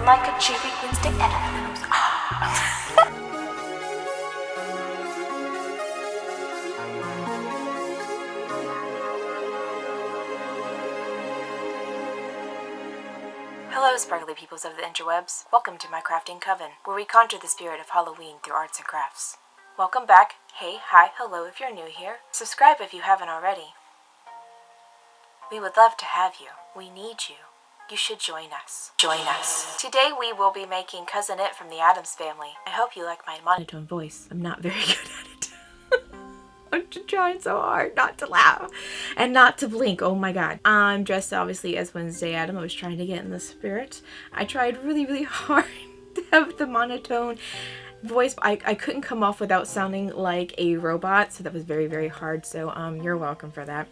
like a cherry Wednesday Addams. Hello, sparkly peoples of the interwebs. Welcome to my crafting coven, where we conjure the spirit of Halloween through arts and crafts. Welcome back. Hey, hi, hello if you're new here. Subscribe if you haven't already. We would love to have you. We need you. You should join us. Join us. Today we will be making Cousin It from the Addams Family. I hope you like my monotone voice. I'm not very good at it. I'm trying so hard not to laugh and not to blink. Oh my god. I'm dressed obviously as Wednesday Addams. I was trying to get in the spirit. I tried really hard to have the monotone voice. I couldn't come off without sounding like a robot, so that was very hard. So you're welcome for that.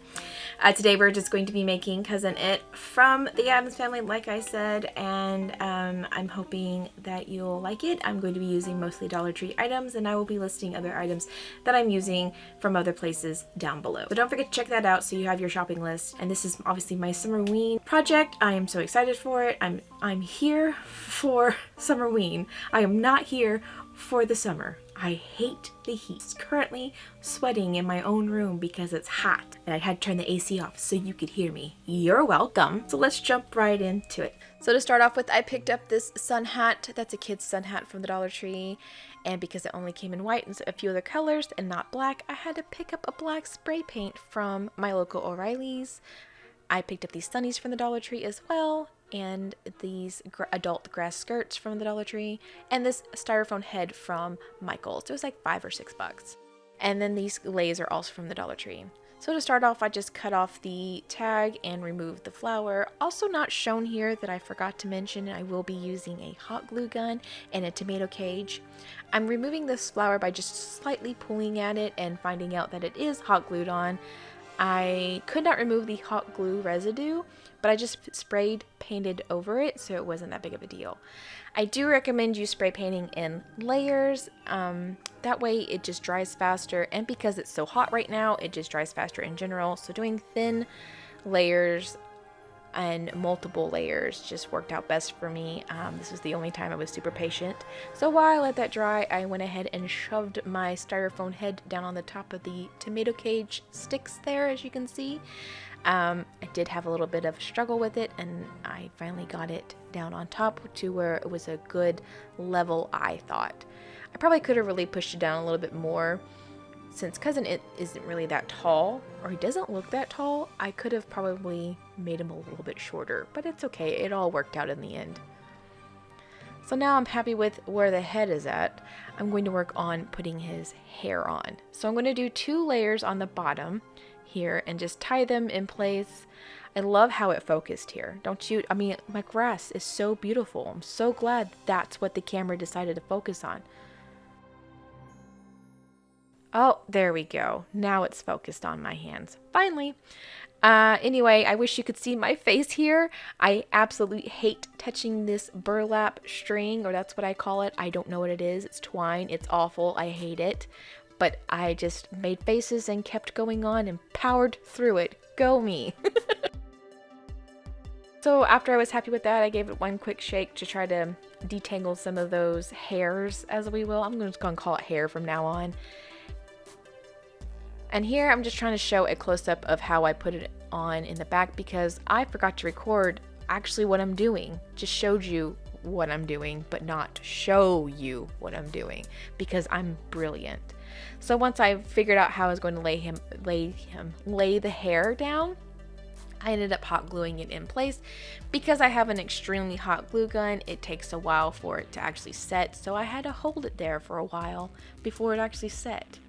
Today we're just going to be making Cousin It from the Addams Family, like I said, and I'm hoping that you'll like it. I'm going to be using mostly Dollar Tree items, and I will be listing other items that I'm using from other places down below. So don't forget to check that out so you have your shopping list. And this is obviously my Summerween project. I am so excited for it. I'm here for Summerween. I am not here for the summer. I hate the heat. I'm currently sweating in my own room because it's hot and I had to turn the AC off so you could hear me. You're welcome. So let's jump right into it. So to start off with, I picked up this sun hat. That's a kid's sun hat from the Dollar Tree, and because it only came in white and a few other colors and not black, I had to pick up a black spray paint from my local O'Reilly's. I picked up these sunnies from the Dollar Tree as well, and these adult grass skirts from the Dollar Tree, and this styrofoam head from Michael's. It was like $5 or $6. And then these leis are also from the Dollar Tree. So to start off, I just cut off the tag and removed the flower. Also not shown here that I forgot to mention, I will be using a hot glue gun and a tomato cage. I'm removing this flower by just slightly pulling at it and finding out that it is hot glued on. I could not remove the hot glue residue, but I just sprayed painted over it, so it wasn't that big of a deal. I do recommend you spray painting in layers. That way it just dries faster, and because it's so hot right now, it just dries faster in general. So doing thin layers and multiple layers just worked out best for me. This was the only time I was super patient. So while I let that dry, I went ahead and shoved my styrofoam head down on the top of the tomato cage sticks there, as you can see. I did have a little bit of a struggle with it, and I finally got it down on top to where it was a good level, I thought. I probably could have really pushed it down a little bit more. Since Cousin It isn't really that tall, or he doesn't look that tall, I could have probably made him a little bit shorter, but it's okay. It all worked out in the end. So now I'm happy with where the head is at. I'm going to work on putting his hair on. So I'm going to do 2 layers on the bottom here and just tie them in place. I love how it focused here. Don't you? I mean, my grass is so beautiful. I'm so glad that's what the camera decided to focus on. Oh, there we go. Now it's focused on my hands. Finally. Anyway, I wish you could see my face here. I absolutely hate touching this burlap string, or that's what I call it. I don't know what it is. It's twine. It's awful. I hate it. But I just made faces and kept going on and powered through it. Go me. So after I was happy with that, I gave it one quick shake to try to detangle some of those hairs, as we will. I'm just going to call it hair from now on. And here I'm just trying to show a close-up of how I put it on in the back, because I forgot to record actually what I'm doing. Just showed you what I'm doing, but not show you what I'm doing, because I'm brilliant. So once I figured out how I was going to lay the hair down, I ended up hot gluing it in place. Because I have an extremely hot glue gun, it takes a while for it to actually set, so I had to hold it there for a while before it actually set.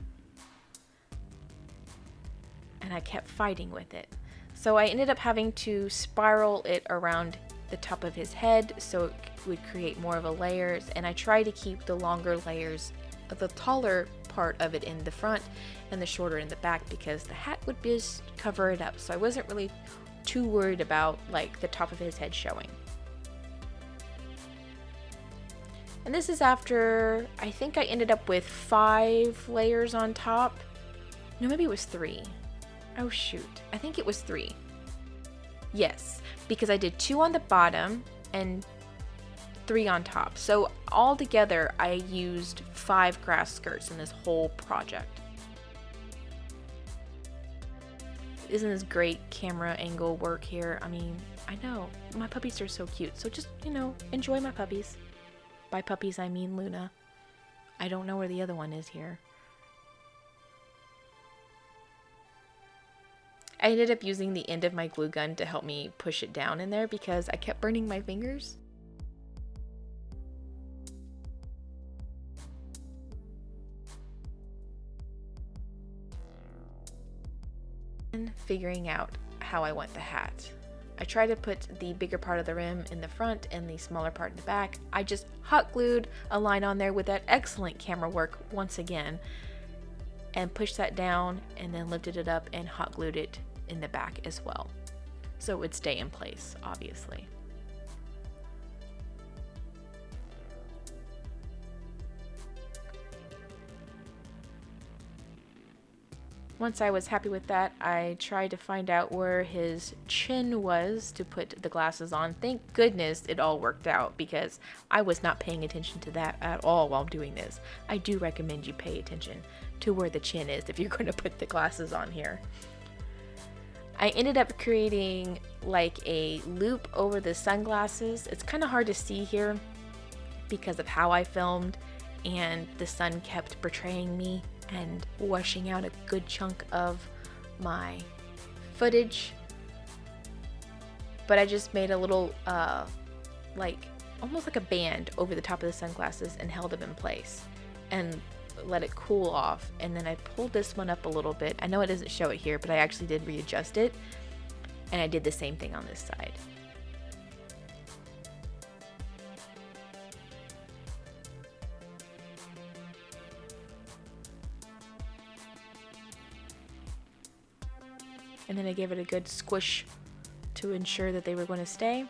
And I kept fighting with it. So I ended up having to spiral it around the top of his head so it would create more of a layers, and I tried to keep the longer layers, the taller part of it in the front and the shorter in the back, because the hat would just cover it up. So I wasn't really too worried about like the top of his head showing. And this is after, I think I ended up with 5 layers on top. No, maybe it was 3. Oh shoot, I think it was 3. Yes, because I did 2 on the bottom and 3 on top. So altogether, I used 5 grass skirts in this whole project. Isn't this great camera angle work here? I mean, I know, my puppies are so cute. So just, you know, enjoy my puppies. By puppies, I mean Luna. I don't know where the other one is here. I ended up using the end of my glue gun to help me push it down in there because I kept burning my fingers. And figuring out how I want the hat. I tried to put the bigger part of the rim in the front and the smaller part in the back. I just hot glued a line on there with that excellent camera work once again and pushed that down and then lifted it up and hot glued it in the back as well. So it would stay in place, obviously. Once I was happy with that, I tried to find out where his chin was to put the glasses on. Thank goodness it all worked out because I was not paying attention to that at all while doing this. I do recommend you pay attention to where the chin is if you're going to put the glasses on here. I ended up creating like a loop over the sunglasses. It's kind of hard to see here because of how I filmed and the sun kept betraying me and washing out a good chunk of my footage. But I just made a little like almost like a band over the top of the sunglasses and held them in place and let it cool off. And then I pulled this one up a little bit. I know it doesn't show it here, but I actually did readjust it, and I did the same thing on this side. And then I gave it a good squish to ensure that they were going to stay.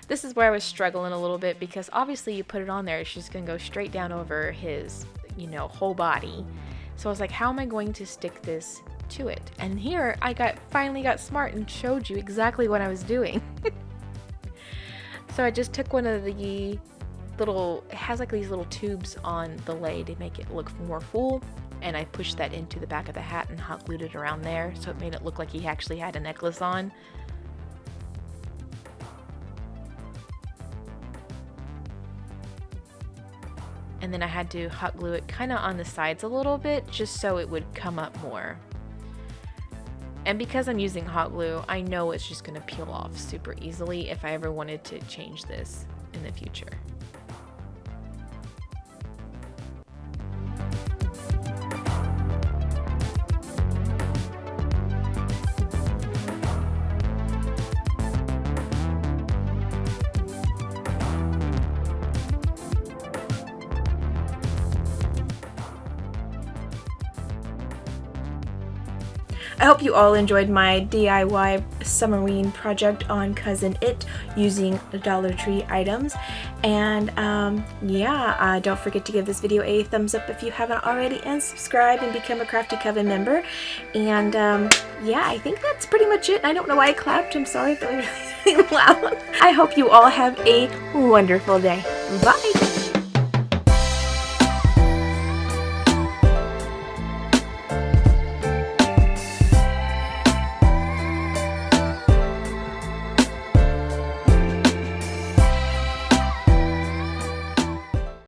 This is where I was struggling a little bit because obviously you put it on there, it's just going to go straight down over his, you know, whole body. So I was like, how am I going to stick this to it? And here I finally got smart and showed you exactly what I was doing. So I just took one of the little, it has like these little tubes on the lei to make it look more full. And I pushed that into the back of the hat and hot glued it around there so it made it look like he actually had a necklace on. And then I had to hot glue it kind of on the sides a little bit just so it would come up more. And because I'm using hot glue, I know it's just going to peel off super easily if I ever wanted to change this in the future. I hope you all enjoyed my DIY Summerween project on Cousin It using Dollartree items. And yeah, don't forget to give this video a thumbs up if you haven't already, and subscribe and become a Crafty Coven member. And yeah, I think that's pretty much it. I don't know why I clapped. I'm sorry if that was really loud. I hope you all have a wonderful day. Bye!